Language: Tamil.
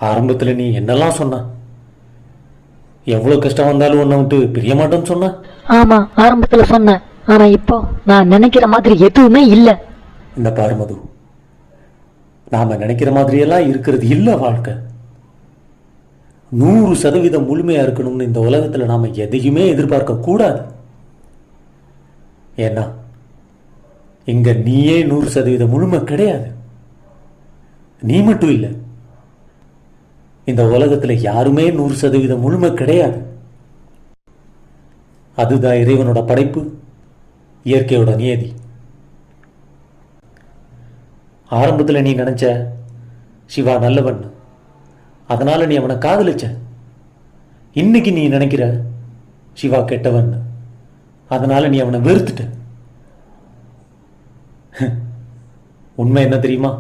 ஆரம்பத்தில் நீ என்னெல்லாம் சொன்ன? எவ்வளோ கஷ்டம் வந்தாலும் உன்னை விட்டு பிரிய மாட்டேன்னு சொன்ன. ஆமா, ஆரம்பத்துல சொன்னேன். ஆனா இப்போ நான் நினைக்கிற மாதிரி எதுவுமே இல்ல. இந்த பாரு மது, நாம நினைக்கிற மாதிரியெல்லாம் இருக்கிறது இல்ல வாழ்க்கை. 100% முழுமையா இருக்கணும்னு இந்த உலகத்துல நாம எதையுமே எதிர்பார்க்க கூடாது. ஏன்னா இங்க நீயே 100% முழுமை கிடையாது. நீ மட்டும் இல்ல, இந்த உலகத்துல யாருமே 100% முழுமை கிடையாது. அதுதான் இறைவனோட படைப்பு, இயற்கையோட நியதி. ஆரம்பத்தில் நீ நினைச்ச சிவா நல்லவன், அதனால நீ அவனை காதலிச்ச. இன்னைக்கு நீ நினைக்கிற சிவா கெட்டவன், அதனால நீ அவனை வெறுத்துட்ட. உண்மை என்ன தெரியுமா?